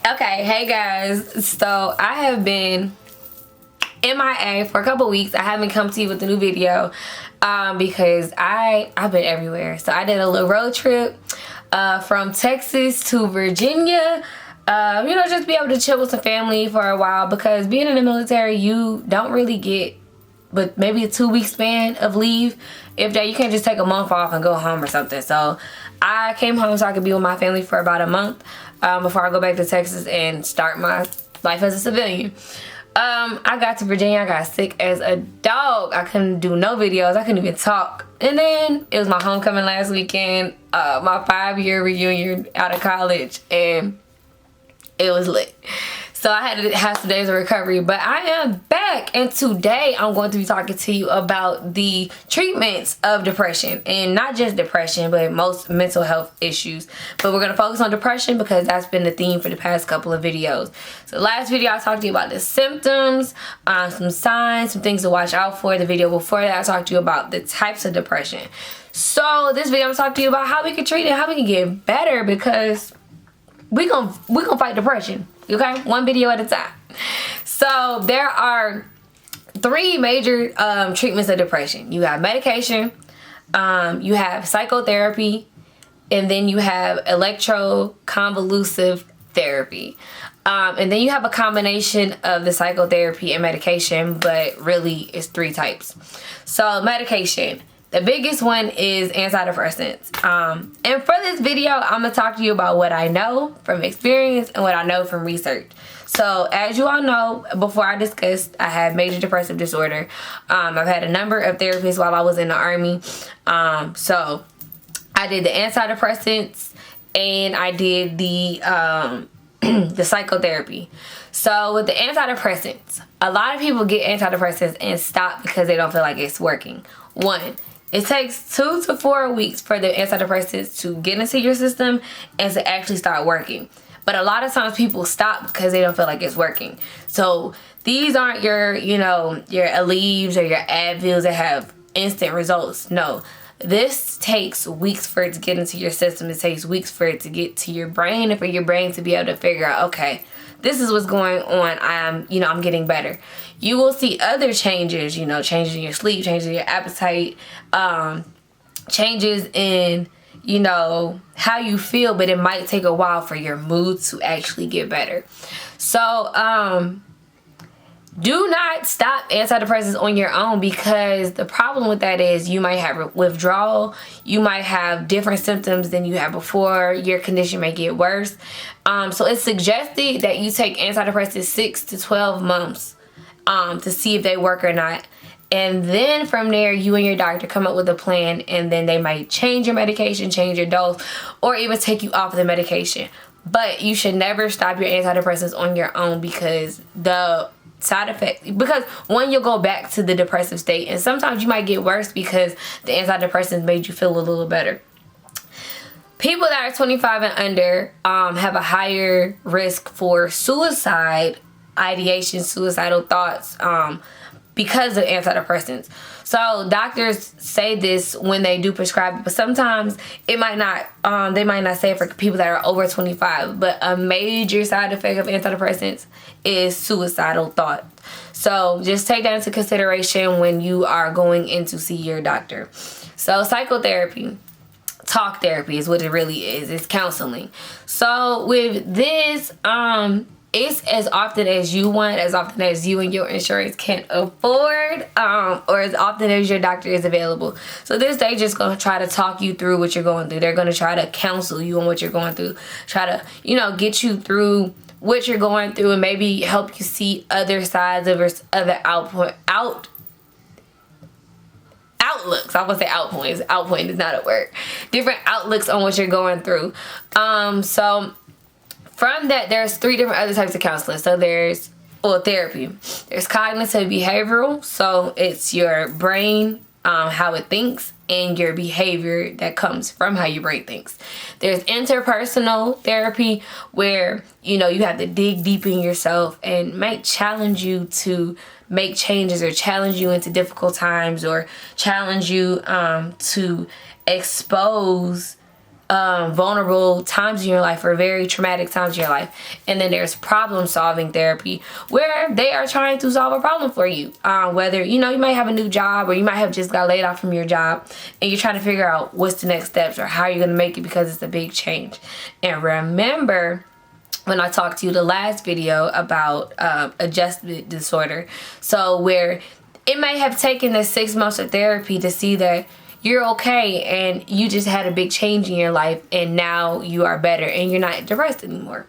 Okay, hey guys. So I have been MIA for a couple weeks. I haven't come to you with a new video because I've been everywhere. So I did a little road trip from Texas to Virginia. Just be able to chill with some family for a while, because being in the military, you don't really get but maybe a 2-week span of leave. If that, you can't just take a month off and go home or something. So I came home so I could be with my family for about a month before I go back to Texas and start my life as a civilian. I got to Virginia. I got sick as a dog. I couldn't do no videos. I couldn't even talk. And then it was my homecoming last weekend, my 5-year reunion out of college, and it was lit. So I had to have some days of recovery, but I am back, and today I'm going to be talking to you about the treatments of depression, and not just depression, but most mental health issues. But we're going to focus on depression because that's been the theme for the past couple of videos. So last video I talked to you about the symptoms, some signs, some things to watch out for. The video before that I talked to you about the types of depression. So this video I'm going to talk to you about how we can treat it, how we can get better, because we gonna fight depression. Okay, one video at a time. So there are 3 major treatments of depression. You have medication, you have psychotherapy, and then you have electroconvulsive therapy. And then you have a combination of the psychotherapy and medication, but really it's 3 types. So medication. The biggest one is antidepressants. And for this video, I'm going to talk to you about what I know from experience and what I know from research. So as you all know, before I discussed, I had major depressive disorder. I've had a number of therapists while I was in the Army. So I did the antidepressants and I did the the psychotherapy. So with the antidepressants, a lot of people get antidepressants and stop because they don't feel like it's working. One, it takes 2 to 4 weeks for the antidepressants to get into your system and to actually start working. But a lot of times people stop because they don't feel like it's working. So these aren't your Aleve or your Advils that have instant results. No, this takes weeks for it to get into your system. It takes weeks for it to get to your brain and for your brain to be able to figure out, okay, this is what's going on. I'm getting better. You will see other changes, changes in your sleep, changes in your appetite, changes in, how you feel, but it might take a while for your mood to actually get better. So, do not stop antidepressants on your own, because the problem with that is you might have withdrawal, you might have different symptoms than you had before, your condition may get worse. So it's suggested that you take antidepressants 6 to 12 months to see if they work or not. And then from there, you and your doctor come up with a plan, and then they might change your medication, change your dose, or even take you off the medication. But you should never stop your antidepressants on your own, because the side effects, because one, you'll go back to the depressive state, and sometimes you might get worse because the antidepressants made you feel a little better. People that are 25 and under have a higher risk for suicide, ideation, suicidal thoughts, because of antidepressants. So doctors say this when they do prescribe it, but sometimes it might not, they might not say it for people that are over 25, but a major side effect of antidepressants is suicidal thought. So just take that into consideration when you are going in to see your doctor. So psychotherapy, talk therapy is what it really is. It's counseling. So with this, it's as often as you want, as often as you and your insurance can afford, or as often as your doctor is available. So this, they just going to try to talk you through what you're going through. They're going to try to counsel you on what you're going through, try to, get you through what you're going through, and maybe help you see other sides of other outlooks. I want to say outpoints. Outpoint is not a word. Different outlooks on what you're going through. So from that, there's 3 different other types of counseling. So there's therapy. There's cognitive behavioral. So it's your brain, how it thinks, and your behavior that comes from how your brain thinks. There's interpersonal therapy, where you have to dig deep in yourself and might challenge you to make changes, or challenge you into difficult times, or challenge you to expose vulnerable times in your life or very traumatic times in your life. And then there's problem solving therapy where they are trying to solve a problem for you. Whether, you might have a new job or you might have just got laid off from your job and you're trying to figure out what's the next steps or how you're going to make it because it's a big change. And remember when I talked to you the last video about adjustment disorder. So where it may have taken the 6 months of therapy to see that you're okay and you just had a big change in your life and now you are better and you're not depressed anymore.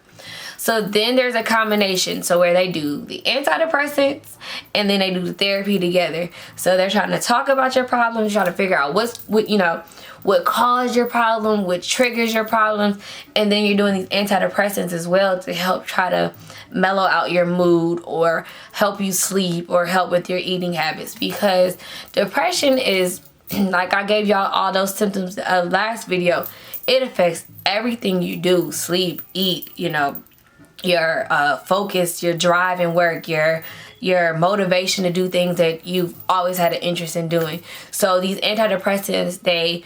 So then there's a combination, so where they do the antidepressants and then they do the therapy together. So they're trying to talk about your problems, trying to figure out what caused your problem, what triggers your problems, and then you're doing these antidepressants as well to help try to mellow out your mood or help you sleep or help with your eating habits, because depression is, like I gave y'all all those symptoms last video, it affects everything you do: sleep, eat, your focus, your drive in work, your motivation to do things that you've always had an interest in doing. So these antidepressants, they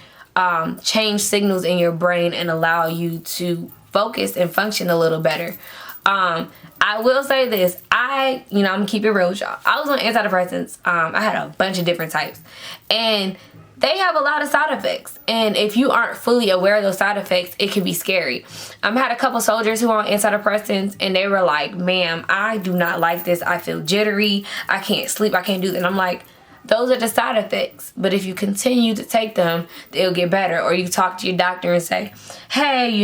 change signals in your brain and allow you to focus and function a little better. I will say this, I'm gonna keep it real with y'all. I was on antidepressants. I had a bunch of different types, and they have a lot of side effects. And if you aren't fully aware of those side effects, it can be scary. I had a couple soldiers who were on antidepressants and they were like, ma'am, I do not like this. I feel jittery. I can't sleep. I can't do that. And I'm like, those are the side effects. But if you continue to take them, they'll get better. Or you talk to your doctor and say, hey,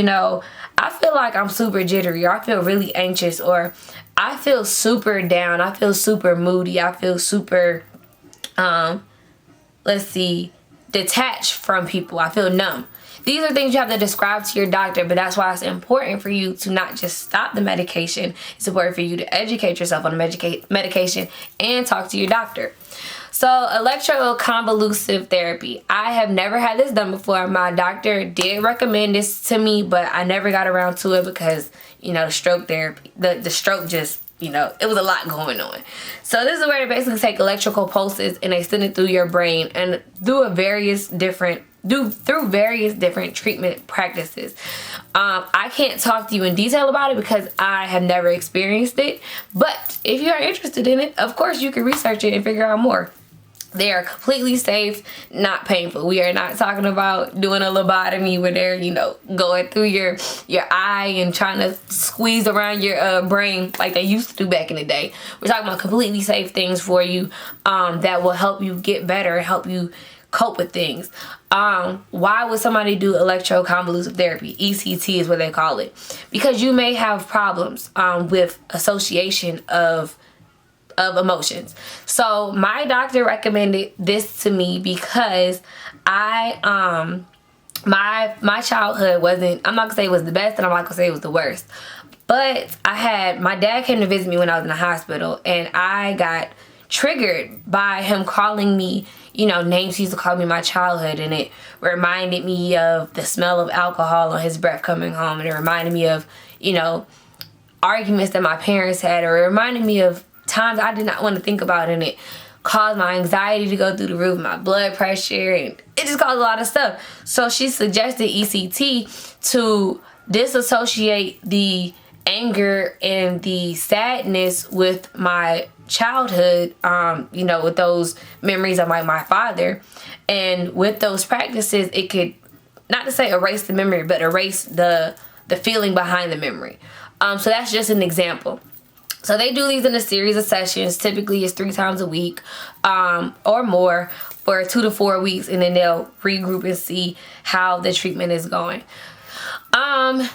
I feel like I'm super jittery, or I feel really anxious, or I feel super down. I feel super moody. I feel super, detached from people. I feel numb. These are things you have to describe to your doctor, but that's why it's important for you to not just stop the medication. It's important for you to educate yourself on the medication and talk to your doctor. So electroconvulsive therapy. I have never had this done before. My doctor did recommend this to me, but I never got around to it because, the stroke therapy, the stroke just, it was a lot going on. So this is where they basically take electrical pulses and they send it through your brain and through various different treatment practices. I can't talk to you in detail about it because I have never experienced it. But if you are interested in it, of course you can research it and figure out more. They are completely safe, not painful. We are not talking about doing a lobotomy where they're, going through your eye and trying to squeeze around your brain like they used to do back in the day. We're talking about completely safe things for you that will help you get better, help you cope with things. Why would somebody do electroconvulsive therapy? ECT is what they call it. Because you may have problems with association of emotions. So my doctor recommended this to me because my childhood wasn't, I'm not gonna say it was the best and I'm not gonna say it was the worst, but my dad came to visit me when I was in the hospital and I got triggered by him calling me, names he used to call me in my childhood, and it reminded me of the smell of alcohol on his breath coming home, and it reminded me of, arguments that my parents had, or it reminded me of times I did not want to think about, and it caused my anxiety to go through the roof, my blood pressure, and it just caused a lot of stuff. So she suggested ECT to disassociate the anger and the sadness with my childhood, with those memories of my father. And with those practices, it could, not to say erase the memory, but erase the feeling behind the memory. So that's just an example. So they do these in a series of sessions. Typically it's 3 times a week or more for 2 to 4 weeks, and then they'll regroup and see how the treatment is going.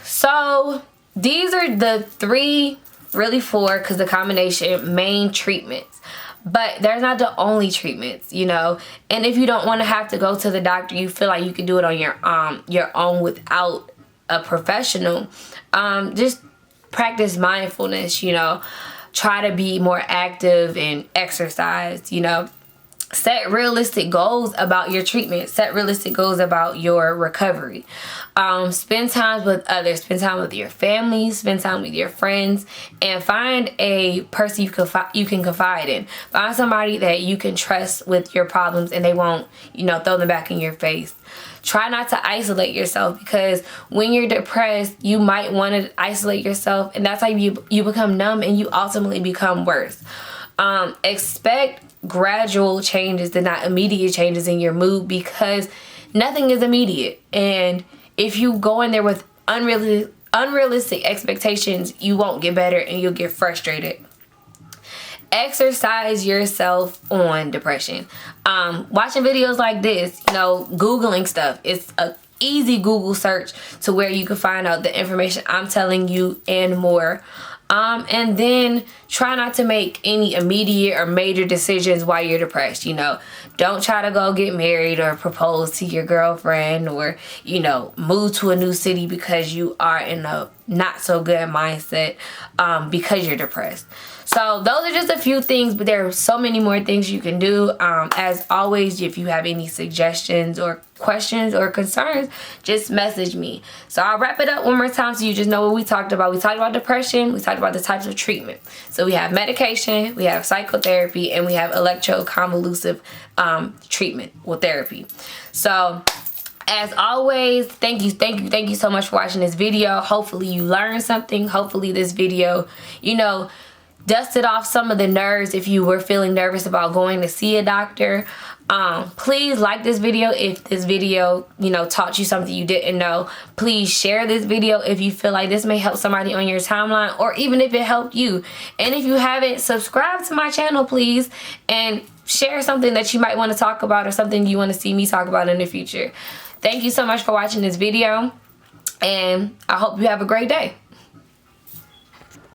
So these are the 3, really 4, because the combination, main treatments. But they're not the only treatments, And if you don't want to have to go to the doctor, you feel like you can do it on your own without a professional, just practice mindfulness, try to be more active and exercise, set realistic goals about your treatment, set realistic goals about your recovery. Spend time with others, spend time with your family, spend time with your friends, and find a person you can confide in. Find somebody that you can trust with your problems and they won't, throw them back in your face. Try not to isolate yourself, because when you're depressed, you might want to isolate yourself, and that's how you become numb and you ultimately become worse. Expect gradual changes and not immediate changes in your mood, because nothing is immediate. And if you go in there with unrealistic expectations, you won't get better and you'll get frustrated. Exercise yourself on depression. Watching videos like this, Googling stuff. It's a easy Google search to where you can find out the information I'm telling you and more. And then try not to make any immediate or major decisions while you're depressed. Don't try to go get married or propose to your girlfriend, or, move to a new city because you are in a not so good mindset because you're depressed. So those are just a few things, but there are so many more things you can do. As always, if you have any suggestions or questions or concerns, just message me. So I'll wrap it up one more time so you just know what we talked about. We talked about depression. We talked about the types of treatment. So we have medication, we have psychotherapy, and we have electroconvulsive treatment or therapy. So as always, thank you so much for watching this video. Hopefully you learned something. Hopefully this video, dusted off some of the nerves if you were feeling nervous about going to see a doctor. Please like this video if this video, taught you something you didn't know. Please share this video if you feel like this may help somebody on your timeline, or even if it helped you. And if you haven't, subscribe to my channel, please, and share something that you might want to talk about or something you want to see me talk about in the future. Thank you so much for watching this video, and I hope you have a great day.